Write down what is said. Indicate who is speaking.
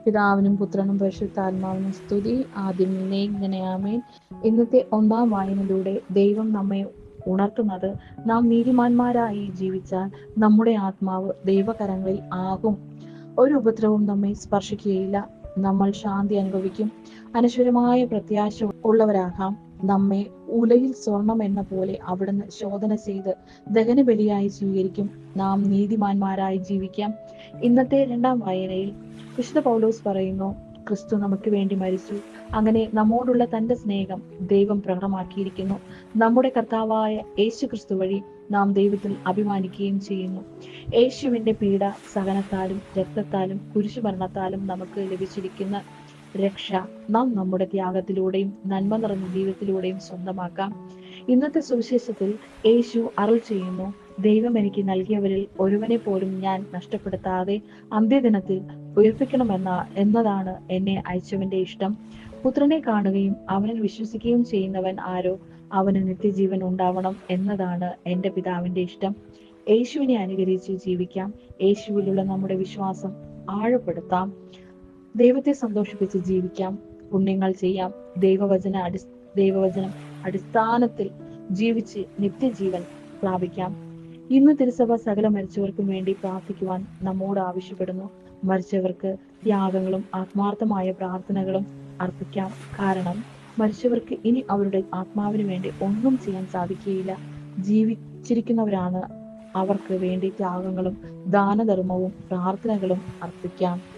Speaker 1: പിതാവിനും പുത്രനും പരിശുദ്ധാത്മാവിനും സ്തുതി, ആദ്യമേ ഇങ്ങനെ ആമേൻ. ഇന്നത്തെ ഒന്നാം വായനയിലൂടെ ദൈവം നമ്മെ ഉണർത്തുന്നത്, നാം നീതിമാന്മാരായി ജീവിച്ചാൽ നമ്മുടെ ആത്മാവ് ദൈവകരങ്ങളിൽ ആകും. ഒരു ഉപദ്രവവും നമ്മെ സ്പർശിക്കുകയില്ല. നമ്മൾ ശാന്തി അനുഭവിക്കും. അനശ്വരമായ പ്രത്യാശ ഉള്ളവരാകാം. നമ്മെ ഉലയിൽ സ്വർണം എന്ന പോലെ അവിടുന്ന് ശോധന ചെയ്ത് ദഹനബലിയായി സ്വീകരിക്കും. നാം നീതിമാന്മാരായി ജീവിക്കാം. ഇന്നത്തെ രണ്ടാം വായനയിൽ വിശുദ്ധ പൗലോസ് പറയുന്നു, ക്രിസ്തു നമുക്ക് വേണ്ടി മരിച്ചു. അങ്ങനെ നമ്മോടുള്ള തന്റെ സ്നേഹം ദൈവം പ്രകടമാക്കിയിരിക്കുന്നു. നമ്മുടെ കർത്താവായ യേശു ക്രിസ്തു വഴി നാം ദൈവത്തിൽ അഭിമാനിക്കുകയും ചെയ്യുന്നു. യേശുവിന്റെ പീഡ സഹനത്താലും രക്തത്താലും കുരിശുമരണത്താലും നമുക്ക് ലഭിച്ചിരിക്കുന്ന രക്ഷ നാം നമ്മുടെ ത്യാഗത്തിലൂടെയും നന്മ നിറഞ്ഞ ജീവിതത്തിലൂടെയും സ്വന്തമാക്കാം. ഇന്നത്തെ സുവിശേഷത്തിൽ യേശു അരുൾ ചെയ്യുന്നു, ദൈവം എനിക്ക് നൽകിയവരിൽ ഒരുവനെ പോലും ഞാൻ നഷ്ടപ്പെടുത്താതെ അന്ത്യദിനത്തിൽ എന്നതാണ് എന്നെ അയച്ചവന്റെ ഇഷ്ടം. പുത്രനെ കാണുകയും അവനിൽ വിശ്വസിക്കുകയും ചെയ്യുന്നവൻ ആരോ അവന് നിത്യജീവൻ ഉണ്ടാവണം എന്നതാണ് എന്റെ പിതാവിന്റെ ഇഷ്ടം. യേശുവിനെ അനുകരിച്ച് ജീവിക്കാം. യേശുവിലുള്ള നമ്മുടെ വിശ്വാസം ആഴപ്പെടുത്താം. ദൈവത്തെ സന്തോഷിപ്പിച്ച് ജീവിക്കാം. പുണ്യങ്ങൾ ചെയ്യാം. ദൈവവചനം അടിസ്ഥാനത്തിൽ ജീവിച്ച് നിത്യജീവൻ പ്രാപിക്കാം. ഇന്ന് തിരുസഭ സകല മരിച്ചവർക്കും വേണ്ടി പ്രാർത്ഥിക്കുവാൻ നമ്മോട് ആവശ്യപ്പെടുന്നു. മരിച്ചവർക്ക് ത്യാഗങ്ങളും ആത്മാർത്ഥമായ പ്രാർത്ഥനകളും അർപ്പിക്കാം. കാരണം മരിച്ചവർക്ക് ഇനി അവരുടെ ആത്മാവിന് വേണ്ടി ഒന്നും ചെയ്യാൻ സാധിക്കുകയില്ല. ജീവിച്ചിരിക്കുന്നവരാണ് അവർക്ക് വേണ്ടി ത്യാഗങ്ങളും ദാനധർമ്മവും പ്രാർത്ഥനകളും അർപ്പിക്കാം.